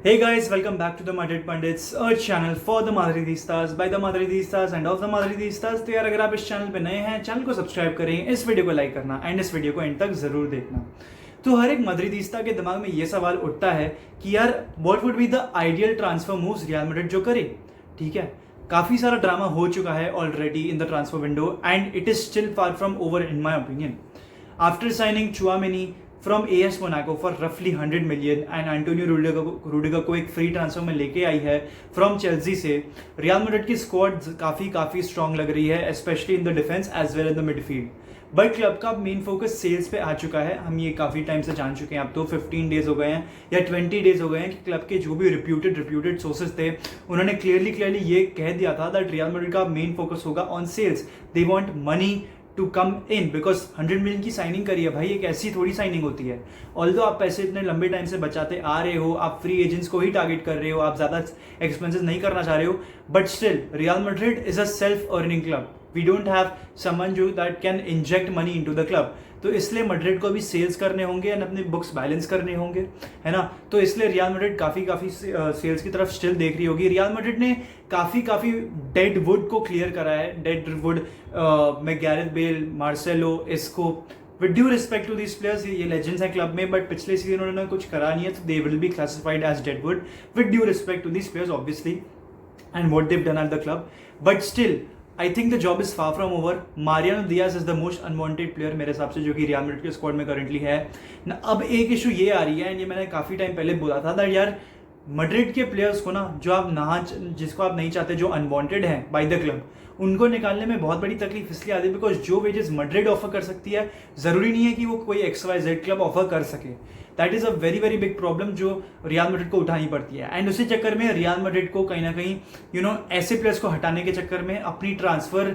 Hey guys, welcome back to the Madrid Pundits, a channel for the Madridistas, by the Madridistas and of the Madridistas। तो यार अगर आप इस channel पे नए हैं, चैनल को सब्सक्राइब करें, इस वीडियो को लाइक करना एंड इस वीडियो को एंड तक जरूर देखना। तो हर एक मद्रिदिस्ता के दिमाग में ये सवाल उठता है कि यार what would be the ideal transfer moves real Madrid जो करे। ठीक है, काफी सारा ड्रामा हो चुका है already in the transfer window and it is still far from over in my opinion. After signing Tchouameni from AS Monaco for रफली 100 मिलियन एंड एंटोनियो रूडिगर को एक फ्री ट्रांसफर में लेके आई है फ्रॉम चेल्सी से, रियल मैड्रिड की squad काफी स्ट्रांग लग रही है, specially in the defence as well in the midfield. But club का मेन फोकस सेल्स पे आ चुका है। हम ये काफी टाइम से जान चुके हैं, अब तो 15 डेज हो गए हैं या 20 डेज हो गए हैं कि क्लब के जो भी रिप्यूटेड सोर्सेज थे उन्होंने क्लियरली ये कह दिया था दैट रियल मैड्रिड का मेन फोकस होगा on sales. They want money to come in because 100 million की साइनिंग करी है भाई, एक ऐसी थोड़ी साइनिंग होती है। ऑल्दो आप पैसे इतने लंबे टाइम से बचाते आ रहे हो, आप फ्री एजेंट्स को ही टारगेट कर रहे हो, आप ज्यादा एक्सपेंसेस नहीं करना चाह रहे हो, but still Real Madrid is a self earning club. We don't have someone जो that can inject money into the club. तो इसलिए मैड्रिड को भी सेल्स करने होंगे एंड अपने बुक्स बैलेंस करने होंगे, है ना। तो इसलिए रियल मैड्रिड काफी सेल्स की तरफ स्टिल देख रही होगी। रियल मैड्रिड ने काफी डेड वुड को क्लियर करा है। डेड वुड में गैरेथ बेल, मार्सेलो, इसको, with due respect to these players, ये लेजेंड्स हैं क्लब में, बट पिछले सीजन उन्होंने कुछ करा नहीं है, तो they will be classified as dead wood with due respect to these players obviously and what they've done at the club. But still I think the job is far from over. Mariano Diaz is the most unwanted player मेरे हिसाब से जो कि real Madrid के squad में currently है ना। अब एक इशू ये आ रही है एंड ये मैंने काफी टाइम पहले बोला था दैट यार मैड्रिड के प्लेयर्स को ना जिसको आप नहीं चाहते, जो अनवांटेड हैं बाय द क्लब, उनको निकालने में बहुत बड़ी तकलीफ इसलिए आती है बिकॉज जो वेजेस मैड्रिड ऑफर कर सकती है जरूरी नहीं है कि वो कोई XYZ क्लब ऑफर कर सके। That is a very big problem जो रियल मैड्रिड को उठानी पड़ती है। एंड उसी चक्कर में रियल मैड्रिड को कहीं ना कहीं ऐसे प्लेयर्स को हटाने के चक्कर में अपनी ट्रांसफर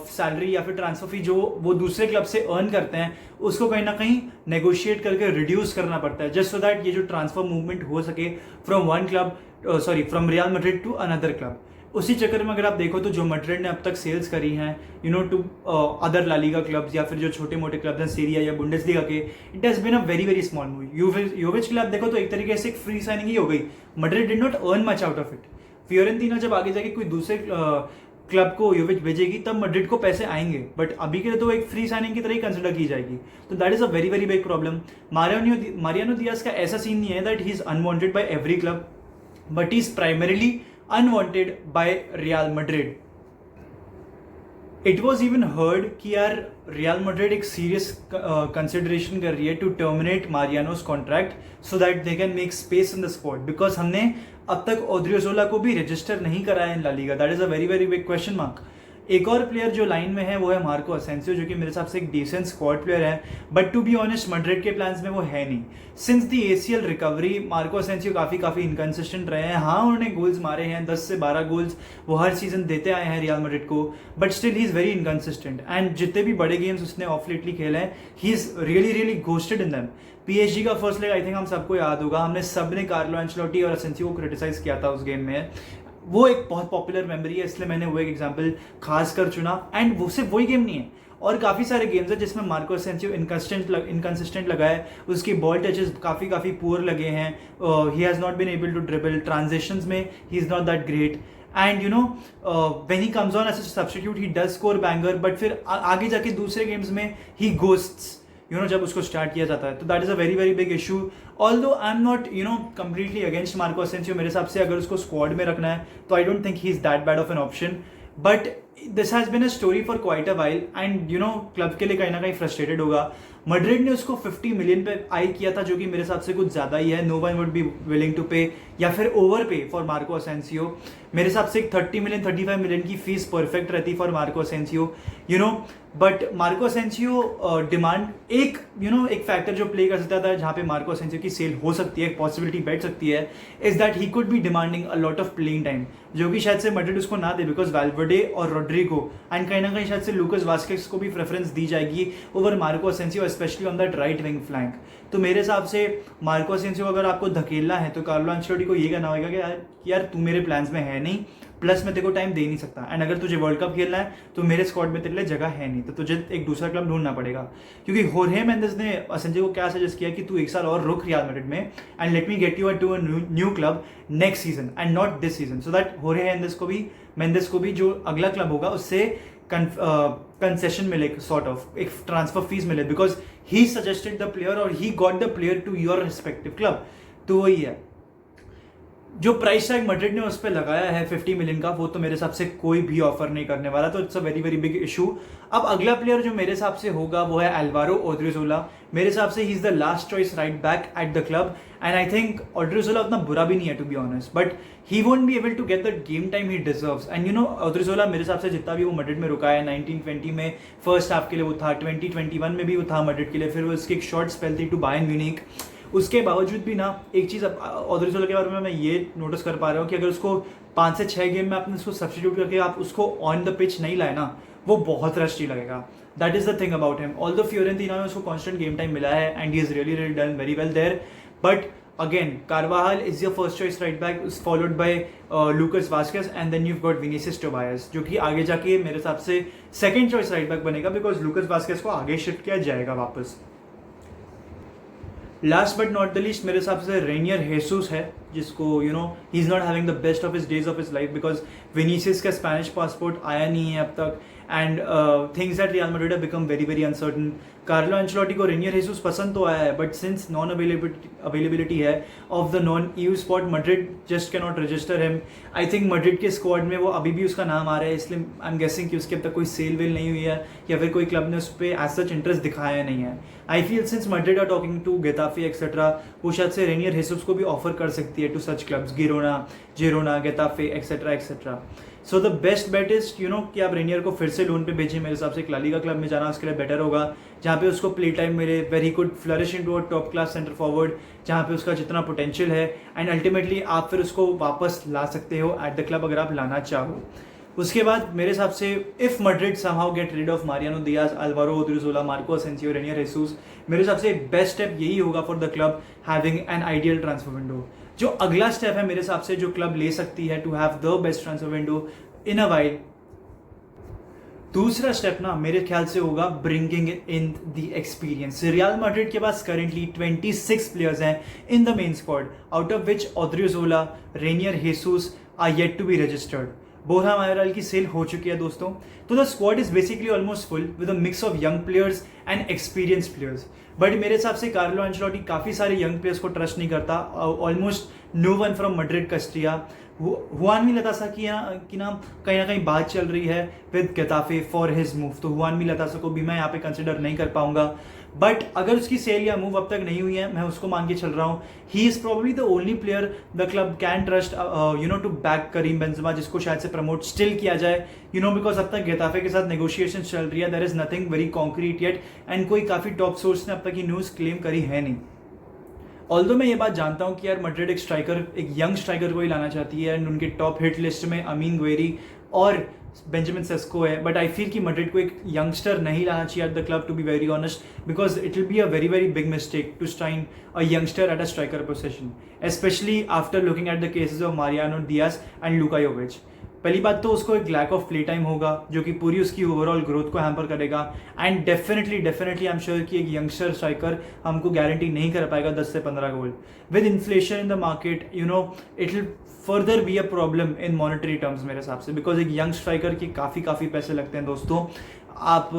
सैलरी या फिर ट्रांसफर फी जो वो दूसरे क्लब से अर्न करते हैं उसको कहीं ना कहीं नेगोशिएट करके रिड्यूस करना पड़ता है, जस्ट सो दैट ये जो ट्रांसफर मूवमेंट हो सके from Real Madrid to another club. उसी चक्कर में अगर आप देखो तो जो मैड्रिड ने अब तक सेल्स करी हैं to other La Liga clubs या फिर जो छोटे मोटे क्लब्स हैं सीरिया या बुंडेसलीगा के, it has been a very small move. Jovic के लिए आप देखो तो एक तरीके से एक फ्री साइनिंग ही हो गई। Madrid did not earn much out of it. Fiorentina जब आगे जाके कोई दूसरे क्लब को योविच भेजेगी तब मैड्रिड को पैसे आएंगे, बट अभी के लिए तो एक फ्री साइनिंग की तरह ही कंसिडर की जाएगी। तो that is a very big problem. Mariano Diaz का ऐसा सीन नहीं है that he is unwanted by every club, but he is primarily unwanted by Real Madrid. It was even heard कि यार रियल मैड्रिड एक सीरियस कंसिडरेशन कर रही है to terminate Mariano's contract so that they can make space in the squad, because हमने अब तक Odriozola को भी रजिस्टर नहीं कराया in La Liga. That is a very big question mark. एक और प्लेयर जो लाइन में है वो है मार्को असेंसियो, जो कि मेरे हिसाब से एक डिसेंट स्क्वाड प्लेयर है, but to be honest Madrid के प्लान्स में वो है नहीं। Since the ACL recovery Marco Asensio काफी इनकंसिस्टेंट रहे हैं। हाँ, उन्होंने गोल्स मारे हैं, 10 से 12 गोल्स वो हर सीजन देते आए हैं रियल मैड्रिड को, but still he is very inconsistent and जितने भी बड़े गेम्स उसने ऑफ लेटली खेले हैं ही is really ghosted in them. PSG का फर्स्ट लेग आई थिंक हम सबको याद होगा, हमने सबने कार्लो एंचेलोटी और असेंसियो को क्रिटिसाइज किया था उस गेम में। वो एक बहुत पॉपुलर मेमोरी है इसलिए मैंने वो एक एग्जांपल खास कर चुना। एंड वो सिर्फ वही गेम नहीं है, और काफी सारे गेम्स है जिसमें मार्को असेंसियो इनकंसिस्टेंट लगा है, उसकी बॉल टचेस काफी पुअर लगे हैं, he has not been able to dribble, transitions में he is not that great and when he comes on as a substitute he does score banger, but फिर आगे जाके दूसरे गेम्स में ही घोस्ट्स जब उसको स्टार्ट किया जाता है। तो that is a very big issue. Although I am not completely against Marco Asensio. मेरे हिसाब से अगर उसको स्क्वाड में रखना है तो I don't think he is that bad of an option, but this has been a story for quite a while and club के लिए कहीं ना कहीं फ्रस्ट्रेटेड होगा। मैड्रिड ने उसको 50 मिलियन पे आई किया था, जो कि मेरे हिसाब से कुछ ज्यादा ही है। No one would be willing to pay या फिर ओवर पे फॉर मार्को असेंसियो। मेरे हिसाब से 30 मिलियन 35 मिलियन की फीस परफेक्ट रहती for Marco Asensio, but Marco Asensio demand एक फैक्टर जो प्ले कर सकता था जहां पे मार्को असेंसियो की सेल हो सकती है, पॉसिबिलिटी बैठ सकती है, is that he could be demanding a lot of playing time, जो कि शायद से मैड्रिड उसको ना दे बिकॉज वैल्वर्डे और रोड्रिगो एंड कहीं ना कहीं शायद से लूकास वास्केस को भी प्रेफरेंस दी जाएगी over Marco Asensio, specially on that right wing flank. तो मेरे हिसाब से मार्को असेंसियो अगर आपको धकेलना है तो कार्लो एंचेलोटी को ये कहना होगा कि यार तू मेरे प्लान्स में है नहीं, प्लस मैं तेरे को टाइम दे नहीं सकता, एंड अगर तुझे वर्ल्ड कप खेलना है तो मेरे स्क्वाड में तेरे लिए जगह है नहीं, तो तुझे एक दूसरा क्लब ढूंढना पड़ेगा। क्योंकि होर्हे मेंडेस ने संजय को क्या सजेस्ट किया कि तू एक साल और रुक रियल मैड्रिड में and let me get you to a new club next season and not this season, so that होर्हे मेंडेस को भी जो अगला क्लब होगा उससे कंसेशन मिले, सॉर्ट ऑफ एक ट्रांसफर फीस मिले, because he suggested the player और he got the player to your respective club. तो वही है, जो प्राइस टैग मैड्रिड ने उस पर लगाया है 50 मिलियन का, वो तो मेरे हिसाब से कोई भी ऑफर नहीं करने वाला, तो it's a very very big issue. अब अगला प्लेयर जो मेरे हिसाब से होगा वो है अल्वारो ओड्रिज़ोला। मेरे हिसाब से he is the last choice right back at the club, and I think Odriozola उतना बुरा भी नहीं है to be honest, but he won't be able to get the game time he deserves. And you know Odriozola मेरे हिसाब से जितना भी वो मैड्रिड में रुका है, 1920 में फर्स्ट हाफ के लिए वो था, 2021 में भी वो था मैड्रिड के लिए, फिर वो उसकी एक शॉर्ट स्पेल थी टू बायर्न म्यूनिख। उसके बावजूद भी ना एक चीज़ ओड्रिज़ोला के बारे में मैं ये नोटिस कर पा रहा हूँ कि अगर उसको 5 से 6 गेम में आपने उसको सब्स्टिट्यूट करके आप उसको ऑन द पिच नहीं लाए ना, वो बहुत रस्टी लगेगा। That is the thing about him. All the Fiorentina में उसको कॉन्स्टेंट गेम टाइम मिला है and he is really really done very well there, but again Carvajal is your first choice right back, is followed by Lucas Vazquez and then you got Vinicius Tobias, जो कि आगे जाके मेरे हिसाब से second choice right back बनेगा, because Lucas Vazquez को आगे शिफ्ट किया जाएगा वापस। Last but not the least मेरे हिसाब से रेनियर हेसूस है, जिसको you know he is not having the best of his days of his life, because Vinicius का स्पेनिश पासपोर्ट आया नहीं है अब तक, and things at real Madrid have become very very uncertain. Carlo Ancelotti को Rainier हेसूस पसंद तो आया है, बट सिंस नॉन अवेलेबिलिटी है of the non EU spot, Madrid just can not register him. I think Madrid के squad में वो अभी भी उसका नाम आ रहा है, इसलिए आई एम गेसिंग कि उसके अब तक कोई सेल वेल नहीं हुई है, या फिर कोई क्लब ने उस पर एज सच इंटरेस्ट दिखाया नहीं है। I feel since Madrid are talking to Getafe etcetera, वो शायद से रेनियर हेसूस को भी ऑफर कर सकती है to such clubs, Girona, Getafe etcetera etcetera. So the best bet is you know कि आप रेनियर को फिर से लोन पे भेजें। मेरे हिसाब से एक ला लीगा क्लब में जाना उसके लिए बेटर होगा, जहाँ पे उसको प्ले टाइम मिले, very good flourish into a top class centre forward, जहाँ पे उसका जितना पोटेंशियल है, एंड अल्टीमेटली आप फिर उसको वापस ला सकते हो एट द क्लब अगर आप लाना चाहो। उसके बाद मेरे हिसाब से if Madrid somehow get rid of Mariano Diaz, Alvaro Odriozola, Marco Asensio, Reinier Jesus, मेरे हिसाब से बेस्ट स्टेप यही होगा for the club having an ideal transfer window. जो अगला स्टेप है मेरे हिसाब से जो क्लब ले सकती है to have the best transfer window in a while, दूसरा स्टेप ना मेरे ख्याल से होगा bringing in the experience. Real Madrid के पास करेंटली 26 प्लेयर्स हैं in the main squad, out of which Odriozola, Reinier Jesus are yet to be registered. Borja Mayoral की सेल हो चुकी है दोस्तों, तो the squad is basically almost full with a mix of young players and experience players. But मेरे हिसाब से Carlo Ancelotti काफ़ी सारे यंग प्लेयर्स को ट्रस्ट नहीं करता, almost no one from Madrid Castilla. Juan Milatasa की ना कहीं बात चल रही है with Getafe for his move, तो हुआन मिलातासा को भी मैं यहाँ पे कंसिडर नहीं कर पाऊंगा, बट अगर उसकी सेल या मूव अब तक नहीं हुई है, मैं उसको मान के चल रहा हूँ he is probably the only player the club can trust you know to back Karim Benzema, जिसको शायद से प्रमोट स्टिल किया जाए, यू नो बिकॉज अब तक गेताफे के साथ नेगोशिएशन चल रही है, there is nothing very concrete yet, and कोई काफ़ी टॉप सोर्स ने अब तक ये न्यूज़ क्लेम करी है नहीं। ऑल्दो मैं ये बात जानता हूँ कि यार मैड्रिड एक यंग स्ट्राइकर को ही लाना चाहती है, एंड उनके टॉप हिट लिस्ट में अमीन गुएरी और बेंजामिन सेस्को है, बट आई फील कि मैड्रिड को एक यंगस्टर नहीं लाना चाहिए at the club to be very honest, because it will be a very very big mistake to sign a youngster at a striker position, specially after looking at the cases of Mariano Diaz and Luka Jovic. पहली बात तो उसको एक lack of play time होगा जो कि पूरी उसकी ओवरऑल ग्रोथ को हैम्पर करेगा, and definitely I am sure कि एक यंगस्टर स्ट्राइकर हमको गारंटी नहीं कर पाएगा 10 से 15 goal. With inflation in the market you know it will further be a problem in monetary terms मेरे हिसाब से, बिकॉज एक यंग स्ट्राइकर के काफ़ी पैसे लगते हैं दोस्तों। आप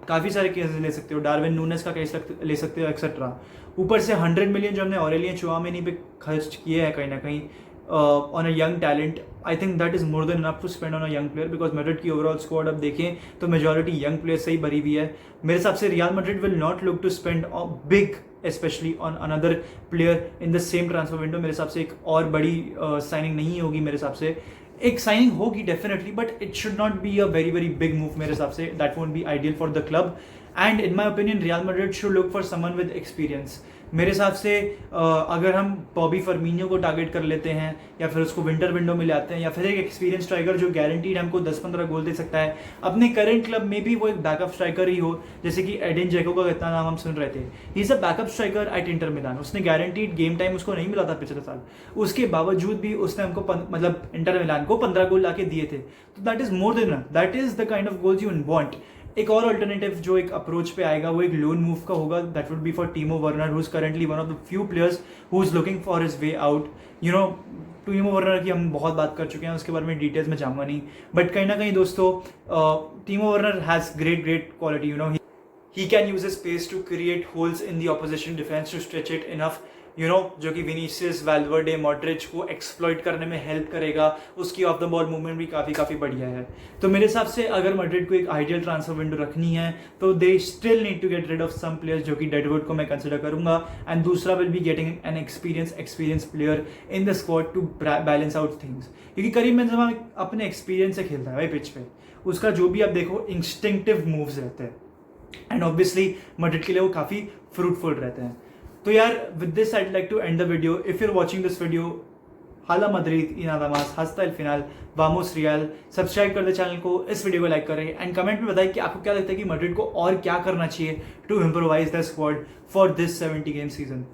काफ़ी सारे केसेस ले सकते हो, डार्विन नूनेस का केस ले सकते हो एक्सेट्रा। ऊपर से 100 मिलियन जो हमने ऑरेलियन चुआमेनी पे खर्च किए हैं कहीं ना कहीं on a young talent, I think that is more than enough to spend on a young player, because Madrid की ओवरऑल स्क्वाड अब देखें तो मेजॉरिटी यंग प्लेयर से ही भरी हुई है। मेरे हिसाब से Real Madrid will not look to spend big specially on another player in the same transfer window. मेरे हिसाब से एक और बड़ी साइनिंग नहीं होगी मेरे हिसाब से, एक साइनिंग होगी definitely, but it should not be a very very big move मेरे हिसाब से, that won't be ideal for the club. And in my opinion real Madrid should look for someone with experience, मेरे हिसाब से अगर हम बॉबी फर्मीनियो को टारगेट कर लेते हैं या फिर उसको विंटर विंडो में ले आते हैं, या फिर एक एक्सपीरियंस स्ट्राइकर जो गारंटीड हमको 10-15 गोल दे सकता है, अपने करंट क्लब में भी वो एक बैकअप स्ट्राइकर ही हो, जैसे कि एडिन जेको का कितना नाम हम सुन रहे थे, he is a backup striker at Inter Milan. उसने गारंटीड गेम टाइम उसको नहीं मिला था पिछले साल, उसके बावजूद भी उसने हमको मतलब इंटर मिलान को 15 गोल लाके दिए थे। तो that is more then, that is the kind of goals you want. एक और अल्टरनेटिव जो एक अप्रोच पे आएगा वो एक लोन मूव का होगा, that would be for टीमो Werner, who is currently one of the few players who is looking for his way out. You know, टीमो Werner की हम बहुत बात कर चुके हैं, उसके बारे में डिटेल्स में जाऊंगा नहीं, बट कहीं ना कहीं दोस्तों टीमो Werner has great quality. You know, he can use his space to create holes in the opposition defense to stretch it enough, you know, जो कि विनीसियस, वैल्वर्डे, मॉड्रिच को एक्सप्लॉइट करने में हेल्प करेगा। उसकी ऑफ द बॉल मूवमेंट भी काफ़ी बढ़िया है। तो मेरे हिसाब से अगर मैड्रिड को एक आइडियल ट्रांसफर विंडो रखनी है तो they still need to get rid of some players, जो कि डेडवुड को मैं कंसिडर करूंगा, एंड दूसरा will be getting an experience player in the squad to balance out things, क्योंकि करीम बेंजेमा अपने एक्सपीरियंस से खेलता है भाई पिच पे, उसका जो भी आप देखो इंस्टिंक्टिव मूव्स रहते हैं, एंड ऑब्वियसली मैड्रिड के लिए वो काफ़ी फ्रूटफुल रहते हैं। तो यार with this I like to end the video. If you are watching this video, Hala Madrid y nada más, hasta el final, vamos Real। Subscribe कर दे चैनल को, इस वीडियो को लाइक करें, एंड कमेंट में बताइए कि आपको क्या लगता है कि मैड्रिड को और क्या करना चाहिए to improvise the squad for this 70 game season.